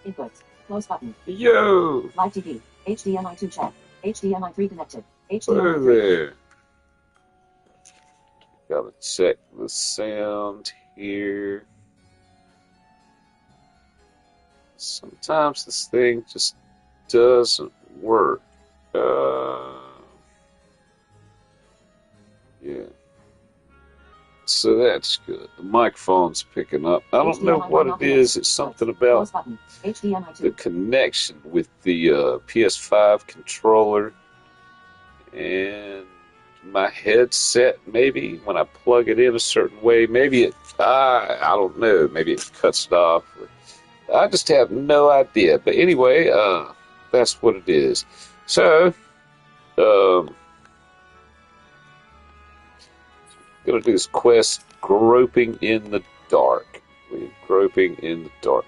Inputs. Close button. Yo! Live TV. HDMI 2 check. HDMI 3 connected. Hey HDMI 3. there. Gotta check the sound here. Sometimes this thing just doesn't work. Yeah. So that's good. The microphone's picking up. I don't know what it is. It's something about the connection with the PS5 controller and my headset. Maybe when I plug it in a certain way, maybe it, I don't know, maybe it cuts it off. I just have no idea. But anyway, that's what it is. So, gonna do this quest, Groping in the Dark. We're groping in the dark.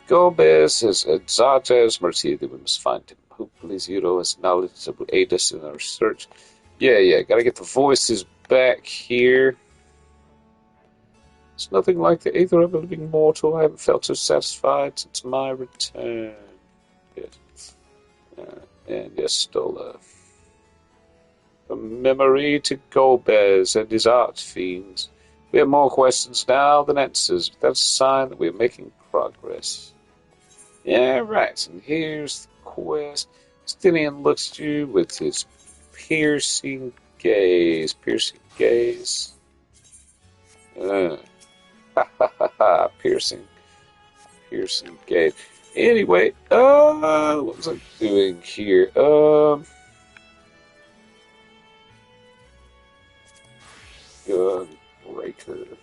Gomez has Zaja's mercy that we must find him. Hopefully Zero has knowledge that will aid us in our search. Yeah, gotta get the voices back here. It's nothing like the aether of a living mortal. I haven't felt so satisfied since my return. Yes. And yes, Stola. A memory to Golbez and his arch fiends. We have more questions now than answers, but that's a sign that we're making progress. Yeah, right, and here's the quest. Stinian looks at you with his piercing gaze. Piercing gaze. Piercing gaze. Anyway, what was I doing here? Gunbreaker.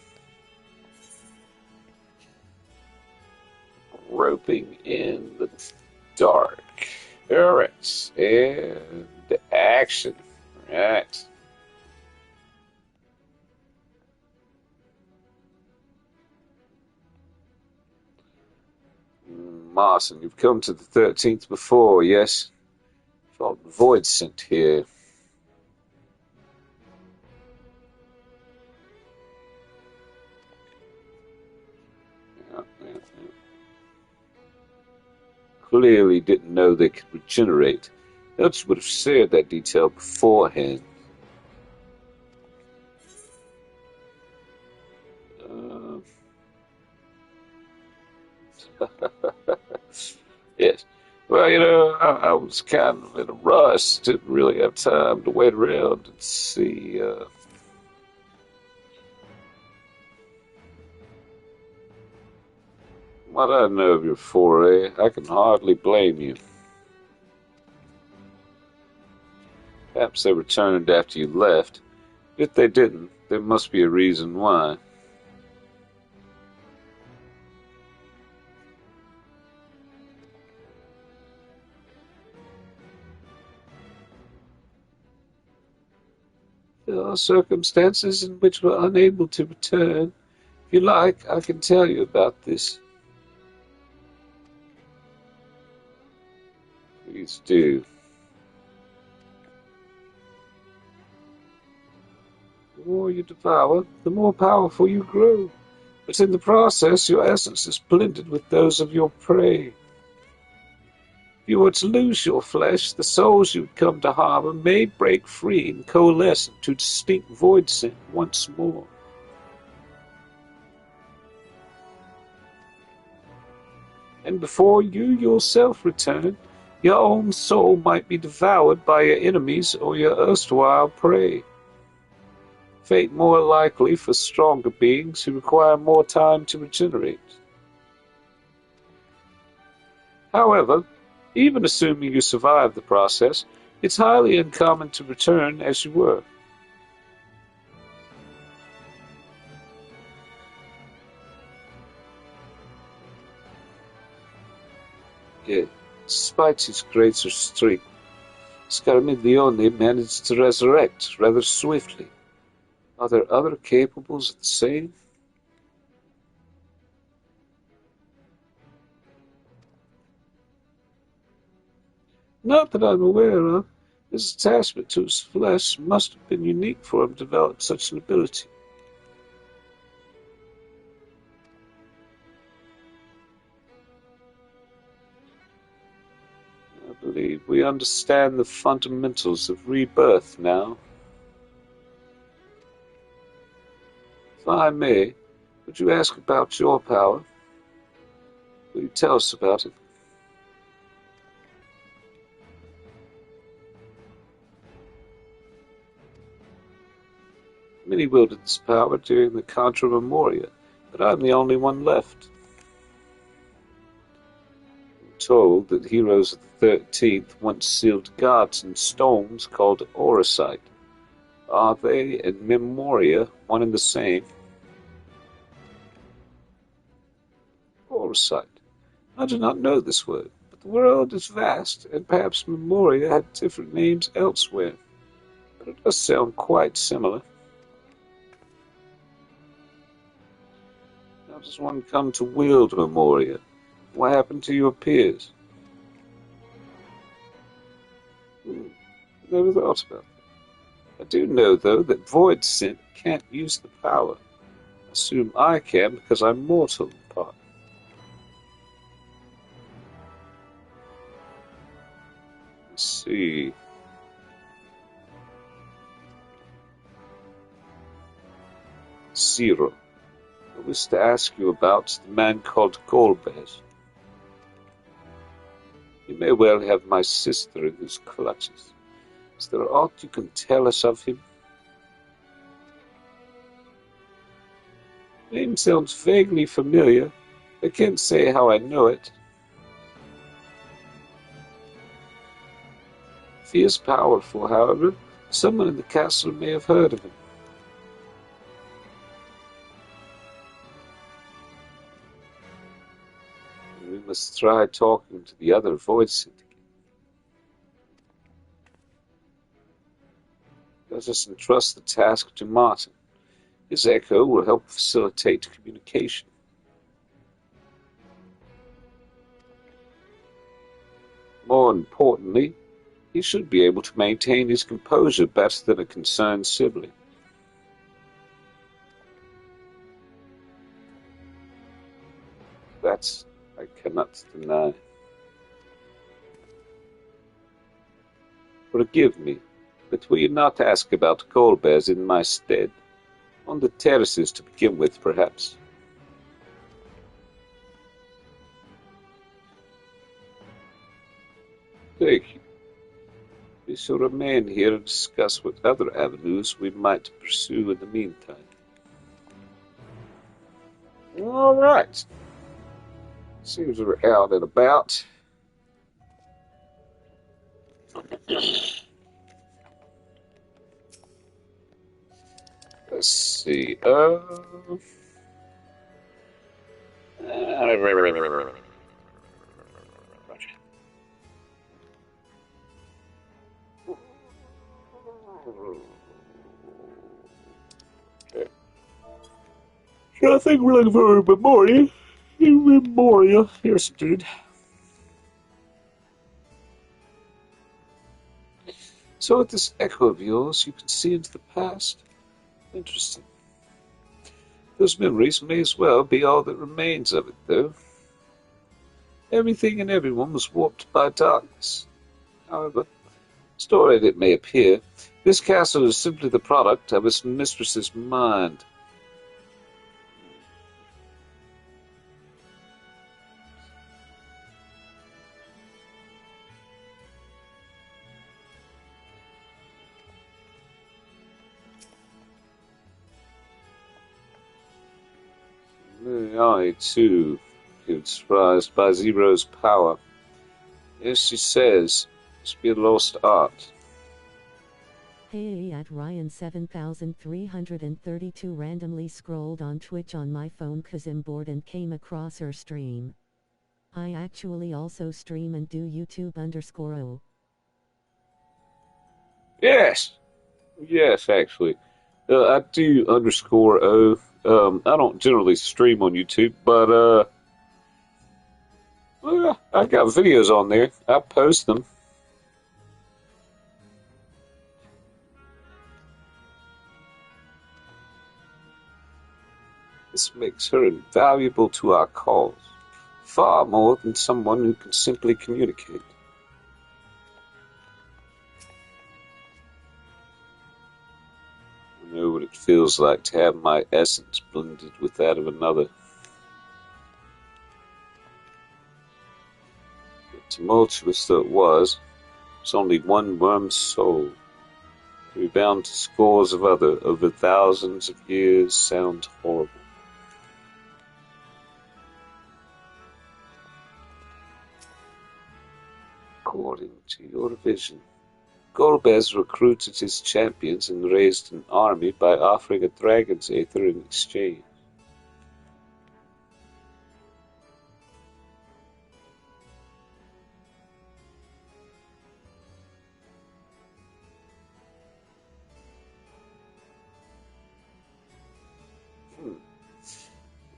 Groping in the dark. Alright, and action. Right. Marson, you've come to the 13th before, yes? Felt void sent here. Yeah. Clearly didn't know they could regenerate. Else would have shared that detail beforehand. Yes. Well, I was kind of in a rush. Didn't really have time to wait around and see. What I know of your foray, I can hardly blame you. Perhaps they returned after you left. If they didn't, there must be a reason why. There are circumstances in which we're unable to return. If you like, I can tell you about this. Please do. The more you devour, the more powerful you grow. But in the process, your essence is blended with those of your prey. If you were to lose your flesh, the souls you'd come to harbor may break free and coalesce into distinct void scent once more. And before you yourself return, your own soul might be devoured by your enemies or your erstwhile prey. Fate more likely for stronger beings who require more time to regenerate. However, even assuming you survive the process, it's highly uncommon to return as you were. Yet, despite his greater strength, Scarmiglione managed to resurrect rather swiftly. Are there other capables of the same? Not that I'm aware of. His attachment to his flesh must have been unique for him to develop such an ability. understand the fundamentals of rebirth now. If I may, would you ask about your power? Will you tell us about it? Many wielded this power during the Contra Memoria, but I'm the only one left. I'm told that heroes of the 13th once sealed gods in stones called oricite. Are they and Memoria one and the same? Oricite. I do not know this word, but the world is vast, and perhaps Memoria had different names elsewhere. But it does sound quite similar. How does one come to wield Memoria? What happened to your peers? Never thought about that. I do know, though, that Void Scent can't use the power. I assume I can because I'm mortal in part. Let's see. Zero. I wish to ask you about the man called Golbez. He may well have my sister in his clutches. Is there aught you can tell us of him? Name sounds vaguely familiar. I can't say how I know it. If he is powerful, however, someone in the castle may have heard of him. We must try talking to the other Void Syndicate. Let us entrust the task to Martin. His echo will help facilitate communication. More importantly, he should be able to maintain his composure better than a concerned sibling. That I cannot deny. Forgive me, but will you not ask about Golbez in my stead? On the terraces to begin with, perhaps. Thank you. We shall remain here and discuss what other avenues we might pursue in the meantime. All right. Seems we're out and about. Let's see. I think we're looking for Memoria. Memoria. Here's indeed. So with this echo of yours, you can see into the past. Interesting. Those memories may as well be all that remains of it, though. Everything and everyone was warped by darkness. However, storied it may appear, this castle is simply the product of its mistress's mind. I, too, feel surprised by Zero's power. Yes, she says, it must be a lost art. Hey, at Ryan 7332 randomly scrolled on Twitch on my phone 'cause I'm bored and came across her stream. I actually also stream and do YouTube_o. Yes! Yes, actually. I do _o. I don't generally stream on YouTube, but well, I got videos on there. I post them. This makes her invaluable to our cause, far more than someone who can simply communicate. what it feels like to have my essence blended with that of another. Tumultuous though it was only one worm's soul. To be bound to scores of other over thousands of years sounds horrible. According to your vision, Golbez recruited his champions and raised an army by offering a dragon's aether in exchange.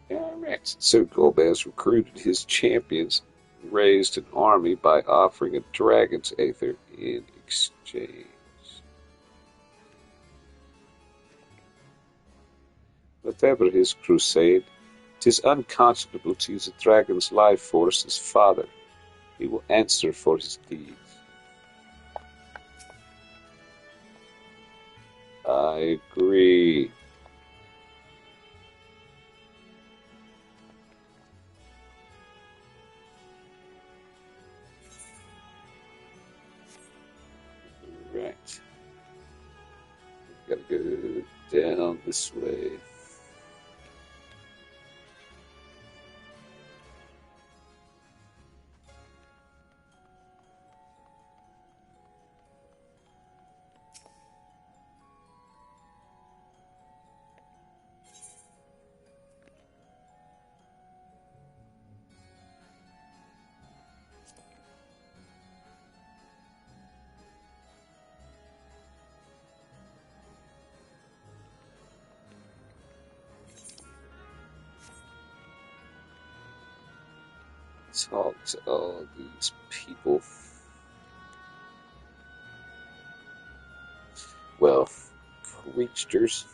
Alright, so Golbez recruited his champions and raised an army by offering a dragon's aether in exchange. Whatever his crusade, 'tis unconscionable to use a dragon's life force as father. He will answer for his deeds. I agree. Right. Gotta go down this way. Talk to all these people. Well, creatures.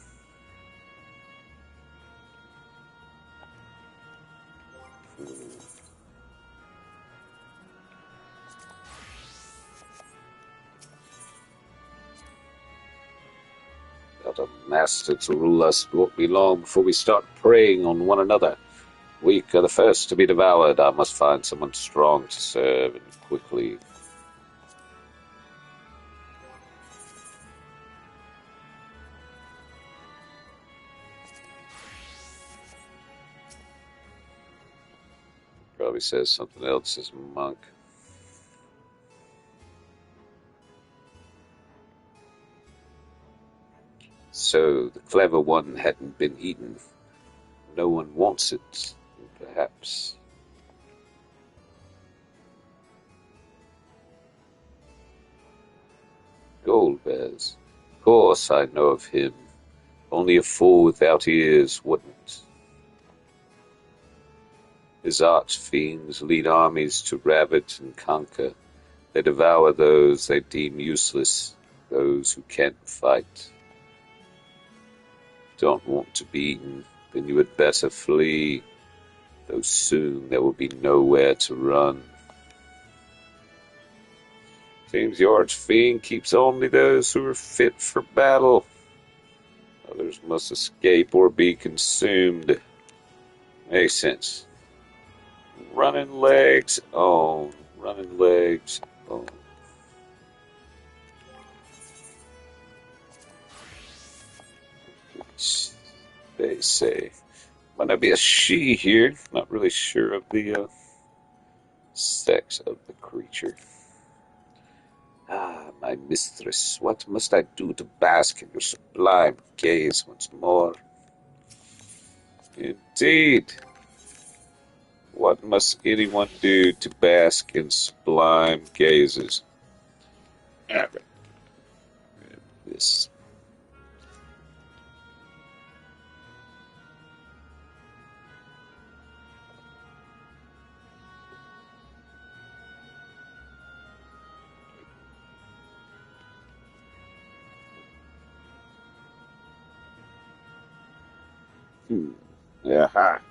Got a master to rule us. It won't be long before we start preying on one another. Weak are the first to be devoured. I must find someone strong to serve, and quickly. Probably says something else as monk. So the clever one hadn't been eaten. No one wants it, perhaps. Golbez. Of course I know of him. Only a fool without ears wouldn't. His arch-fiends lead armies to ravage and conquer. They devour those they deem useless, those who can't fight. Don't want to be eaten, then you had better flee, though soon there will be nowhere to run. Seems your arch-fiend keeps only those who are fit for battle. Others must escape or be consumed. Makes sense. Running legs on. Running legs on. They say. Might not be a she here. Not really sure of the sex of the creature. Ah, my mistress, what must I do to bask in your sublime gaze once more? Indeed. What must anyone do to bask in sublime gazes? This. Aha.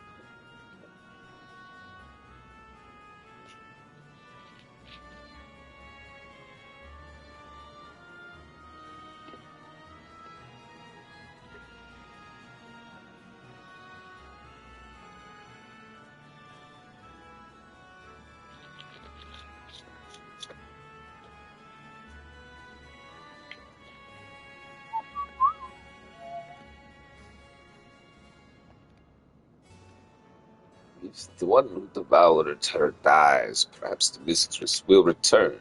If the one who devoured her dies, perhaps the mistress will return,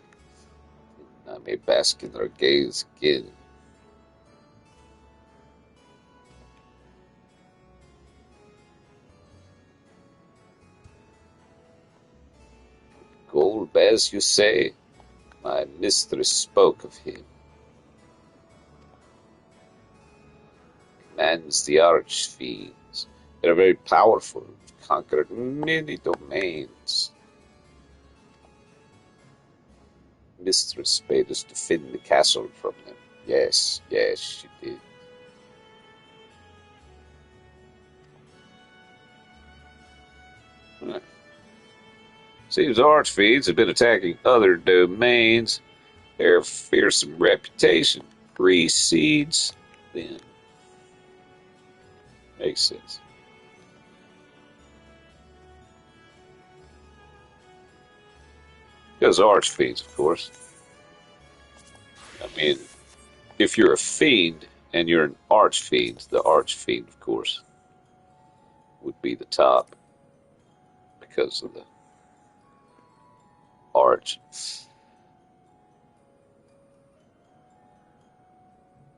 and I may bask in her gaze again. Golbez, you say? My mistress spoke of him. Commands the archfiends. They are very powerful, conquered many domains. Mistress bade us defend the castle from them. Yes, yes, she did. Seems archfiends have been attacking other domains. Their fearsome reputation precedes them. Makes sense. Because archfiends, of course. I mean, if you're a fiend and you're an archfiend, the archfiend, of course, would be the top because of the arch.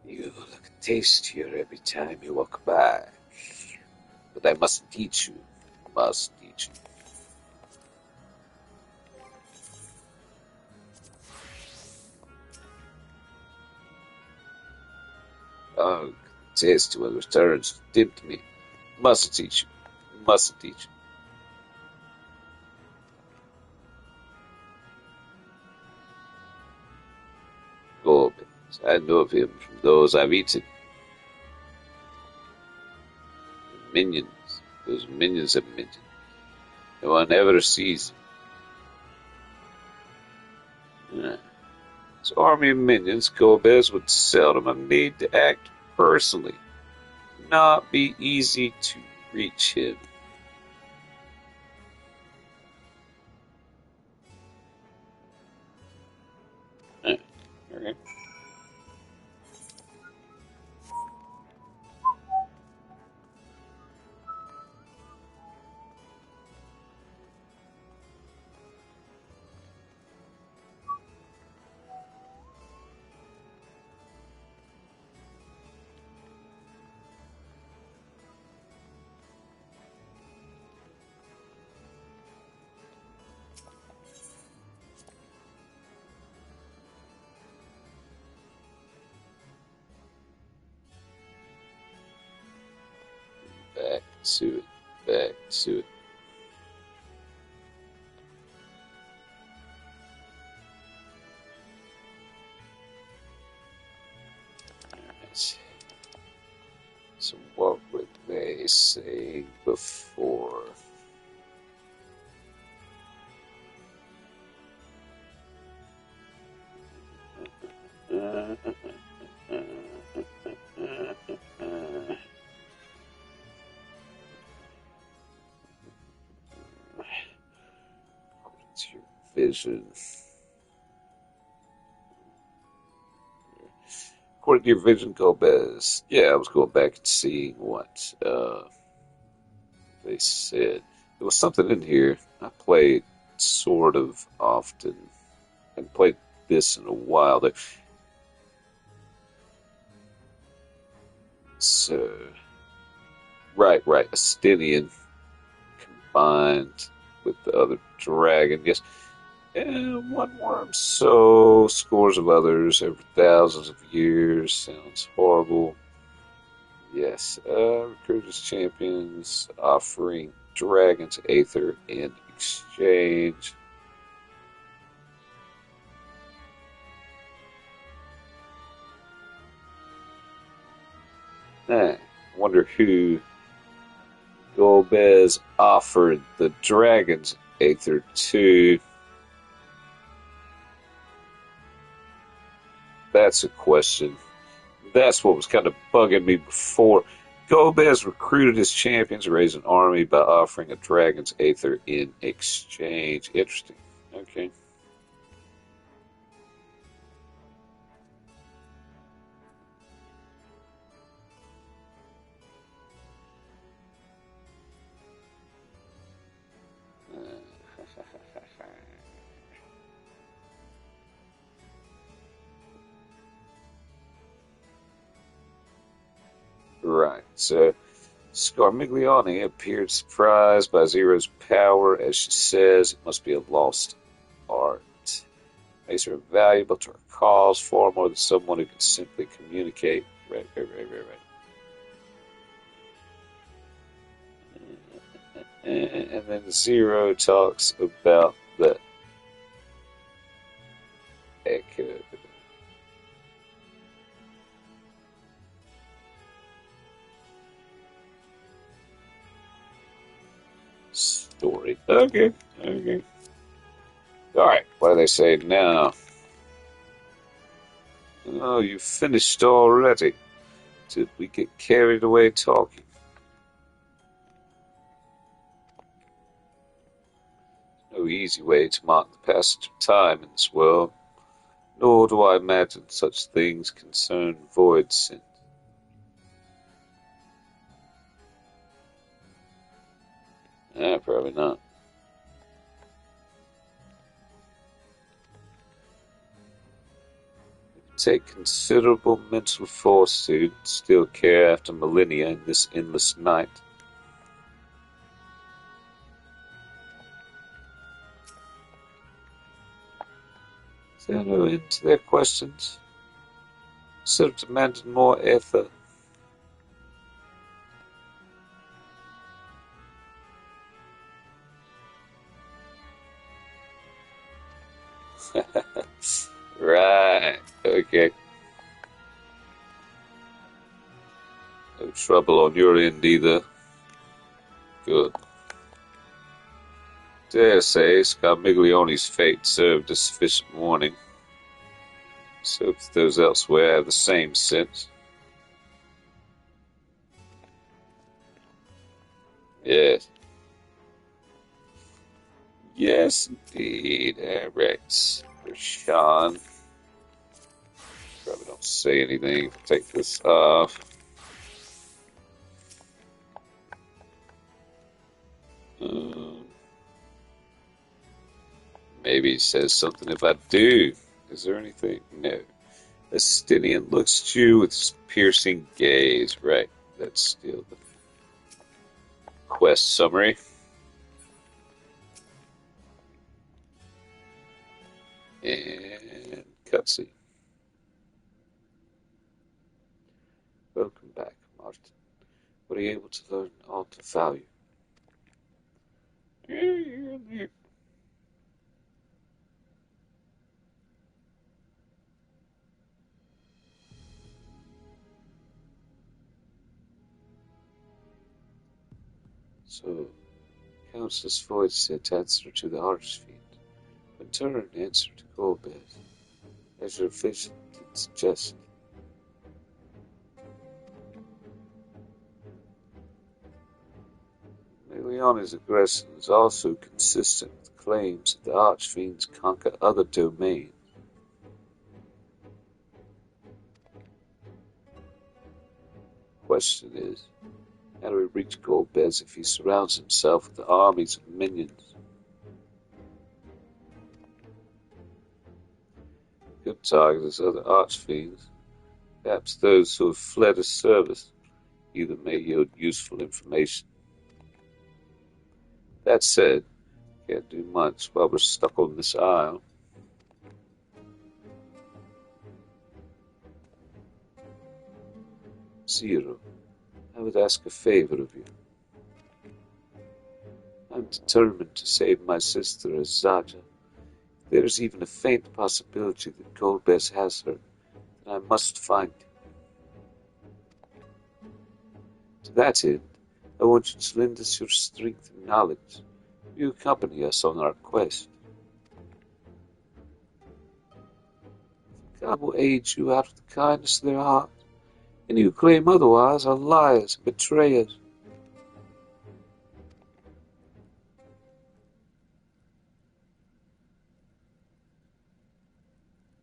You look tastier every time you walk by. But I must teach you. Must teach you. Oh, taste will returns. Tempt me. Must teach you. Must teach you. Groping. I know of him from those I've eaten. Minions. Those minions have mentioned. No one ever sees them. His army of minions, Golbez would seldom have need to act personally. Not be easy to reach him. Okay. Back to it. Back to it. Alright. So what were they saying before? What's your vision? According to your vision, Golbez. Yeah, I was going back and seeing what they said. There was something in here I played sort of often. And played this in a while. So, right. Astinian combined with the other dragon. Yes. And one worm. So, scores of others over thousands of years. Sounds horrible. Yes. Recruiters champions offering dragons aether in exchange. I wonder who Golbez offered the dragon's aether to. That's a question. That's what was kind of bugging me before. Golbez recruited his champions to raise an army by offering a dragon's aether in exchange. Interesting. Okay. Right, so Scarmiglione appeared surprised by Zero's power. As she says, it must be a lost art. Makes her valuable to her cause far more than someone who can simply communicate. Right. And then Zero talks about the echo story. Okay. Alright, what do they say now? Oh, you finished already. Did we get carried away talking? No easy way to mark the passage of time in this world, nor do I imagine such things concern void sin. Probably not. It would take considerable mental force to still care after millennia in this endless night. Is there no end to their questions? Instead of demanding more ether. Right, okay. No trouble on your end either. Good. Dare say Scarmiglione's fate served as sufficient warning. So if those elsewhere have the same sense. Yes. Yes, indeed. Rex. Sean. Probably don't say anything. Take this off. Maybe he says something if I do. Is there anything? No. Estinian looks at you with his piercing gaze. Right. That's still the quest summary. And cutscene. Welcome back, Martin. What are you able to learn all to value? So, Councilless Void said answer to the Archfiend. In turn, answer to Golbez. As your vision did suggest. Meliana's aggression is also consistent with claims that the Archfiends conquer other domains. Question is, how do we reach Golbez if he surrounds himself with armies of minions? Good target is other Archfiends, perhaps those who have fled his service. Either may yield useful information. That said, can't do much while we're stuck on this isle. Zero, I would ask a favor of you. I'm determined to save my sister Azaja. If there is even a faint possibility that Golbez has her, then I must find it. To that end, I want you to lend us your strength and knowledge. You accompany us on our quest. God will aid you out of the kindness of their heart. Any who claim otherwise are liars and betrayers.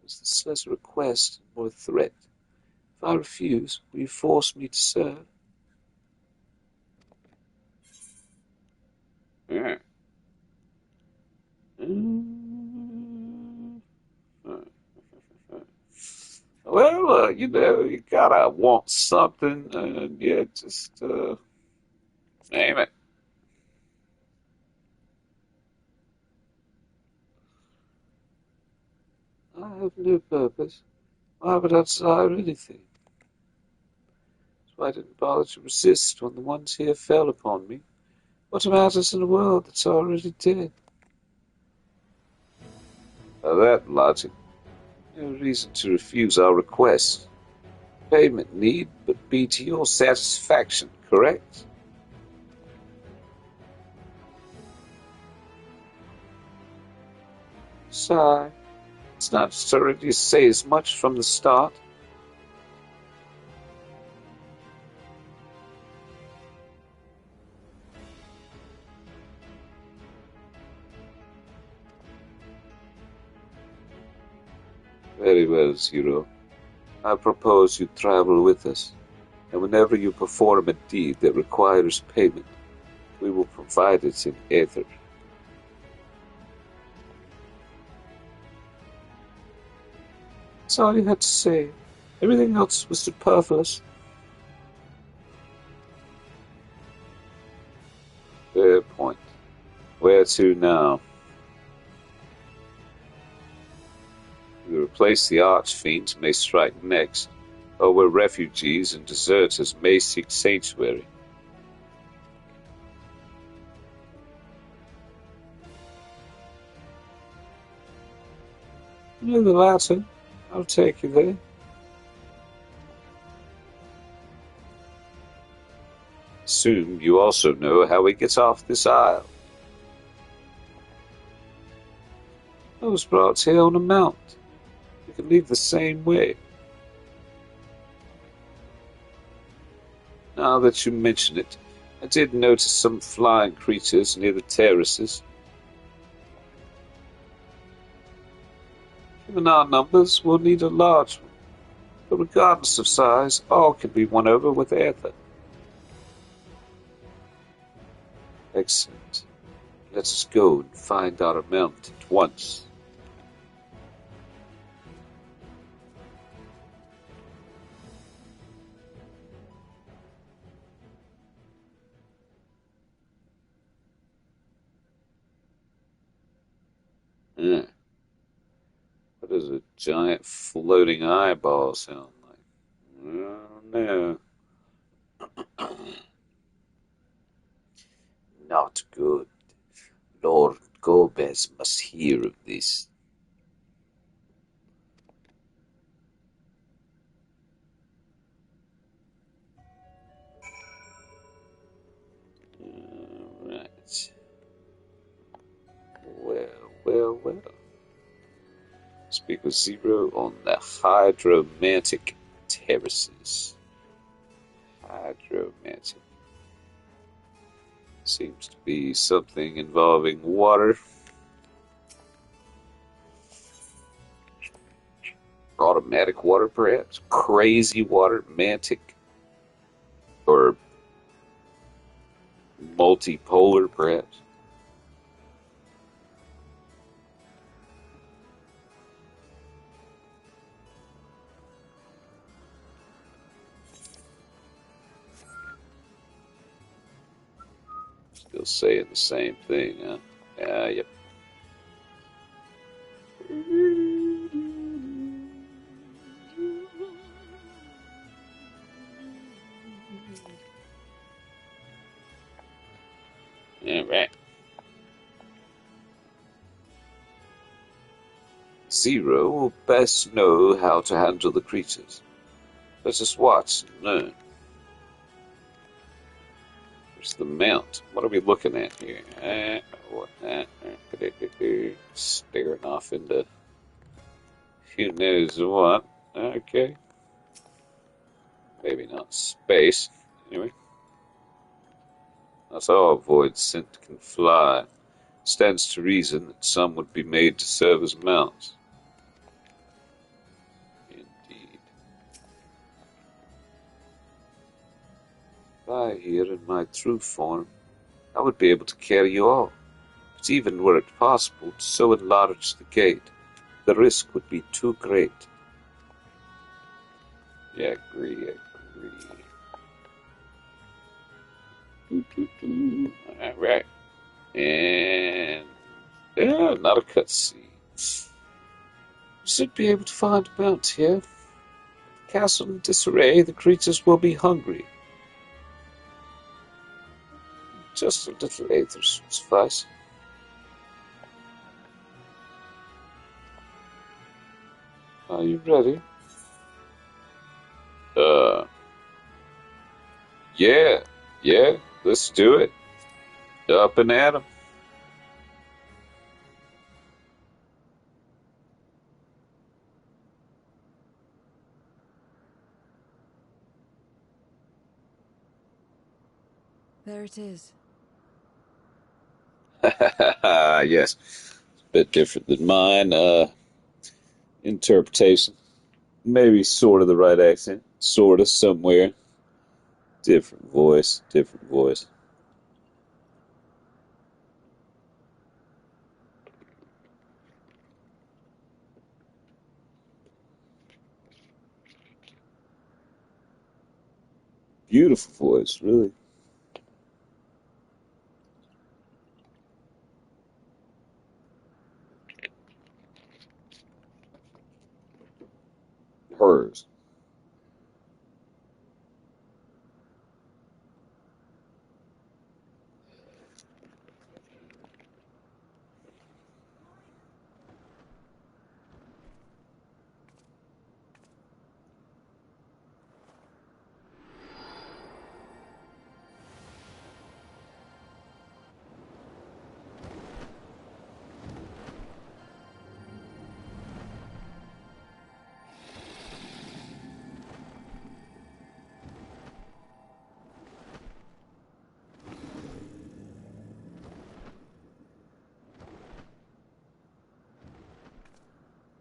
Is this less a request or a threat? If I refuse, will you force me to serve? Yeah. Well, you gotta want something, and yeah, just name it. I have no purpose. Why would I desire anything? So I didn't bother to resist when the ones here fell upon me. What matters in a world that's already dead? By that logic, no reason to refuse our request. Payment need but be to your satisfaction, correct? Sigh. It's not necessary to say as much from the start. Very well, Zero. I propose you travel with us, and whenever you perform a deed that requires payment, we will provide it in ether. That's all you had to say. Everything else was superfluous. Fair point. Where to now? We replace the archfiends may strike next, or where refugees and deserters may seek sanctuary. The latter. I'll take you there. Assume you also know how we get off this isle. I was brought here on a mount. We can leave the same way. Now that you mention it, I did notice some flying creatures near the terraces. Given our numbers, we'll need a large one. But regardless of size, all can be won over with ether. Excellent. Let us go and find our mount at once. What does a giant floating eyeball sound like? Oh, no. Not good. Lord Gomez must hear of this. Right. Well. Speak with Zero on the hydromantic terraces. Hydromantic. Seems to be something involving water. Automatic water, perhaps? Crazy water, mantic? Or multipolar, perhaps? Still saying the same thing, huh? Yep. Alright. Zero will best know how to handle the creatures. Let us watch and learn. Where's the mount? What are we looking at here? Staring off into who knows what. Okay. Maybe not space. Anyway. That's all void scent can fly. Stands to reason that some would be made to serve as mounts. Indeed. If I here in my true form, I would be able to carry you all. But even were it possible to so enlarge the gate, the risk would be too great. Yeah, agree. Alright. And yeah, not a cutscene. Should be able to find a mount here. Castle in disarray, the creatures will be hungry. Just a little aether should suffice. Are you ready? Yeah, let's do it. Up and at 'em. There it is. Yes, a bit different than mine. Interpretation. Maybe sort of the right accent. Sort of somewhere. Different voice. Beautiful voice, really. Hers.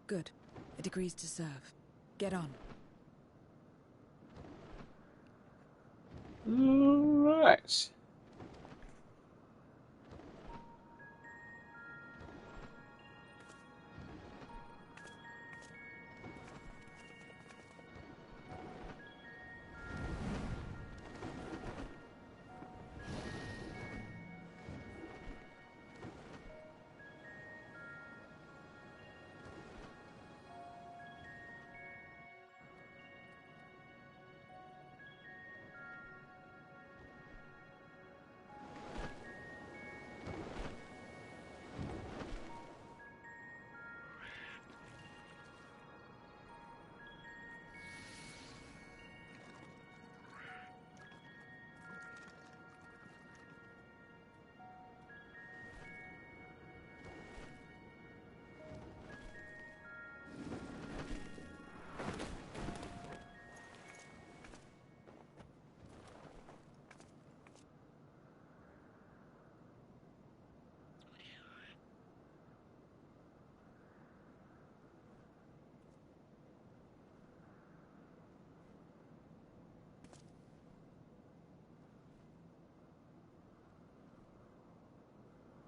Good. It agrees to serve. Get on. Alright.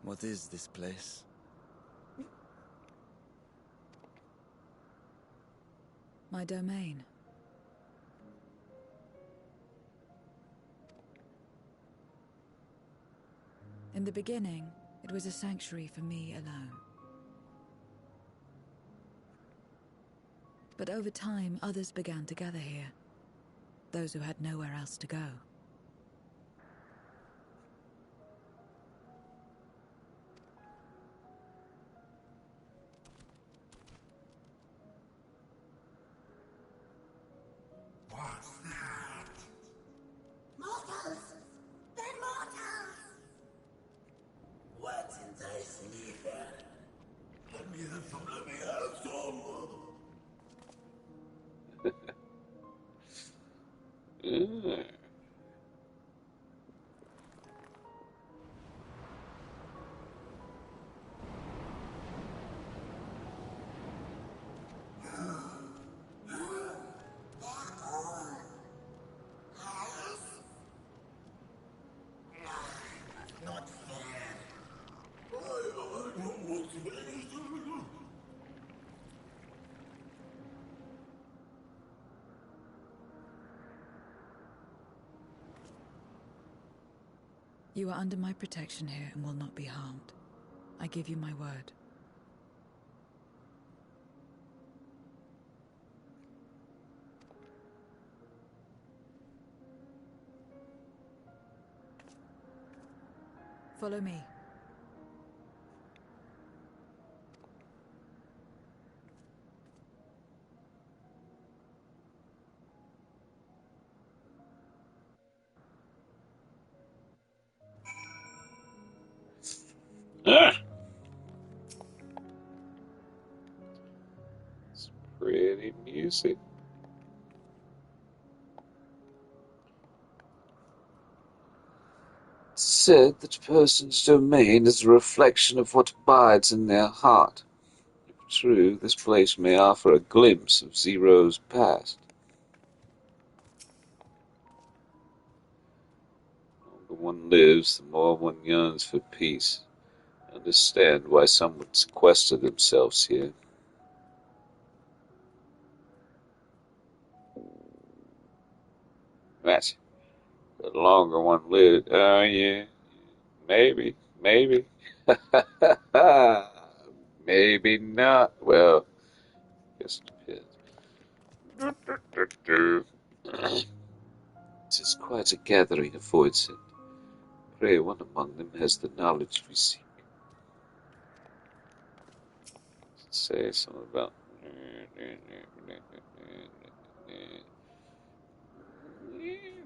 What is this place? My domain. In the beginning, it was a sanctuary for me alone. But over time, others began to gather here. Those who had nowhere else to go. What's that? Mortals! They're mortals! What enticing me here? Let me have some, let me have some! You are under my protection here and will not be harmed. I give you my word. Follow me. Ah! It's pretty music. It's said that a person's domain is a reflection of what abides in their heart. If true, this place may offer a glimpse of Zero's past. The longer one lives, the more one yearns for peace. I understand why some would sequester themselves here. Right. The longer one lives, oh yeah, maybe, maybe. Maybe not. Well, guess it depends. It is quite a gathering of voids, and pray one among them has the knowledge we seek. Say something about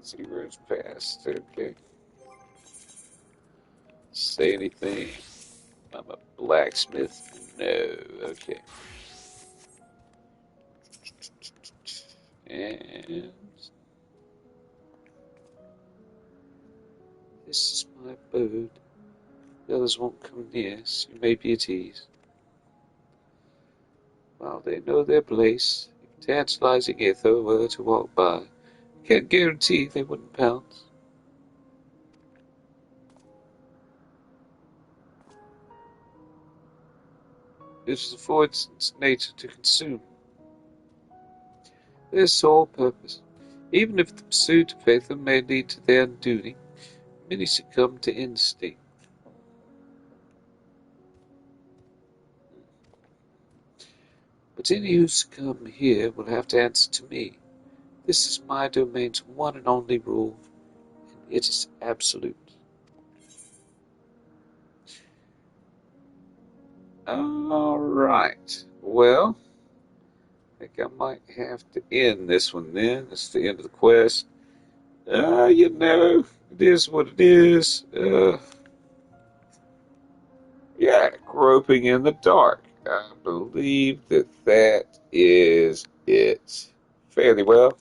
see where it's past. Okay. Say anything. I'm a blacksmith. No. Okay. And this is my abode. The others won't come near, so you may be at ease. While they know their place, if tantalizing Aether were to walk by, I can't guarantee they wouldn't pounce. It is the void's nature to consume. Their sole purpose. Even if the pursuit of Aether may lead to their undoing, many succumb to instinct. But any who succumb here will have to answer to me. This is my domain's one and only rule, and it is absolute. Alright, well, I think I might have to end this one then. That's the end of the quest. It is what it is. Yeah, groping in the dark. I believe that is it. Fairly well.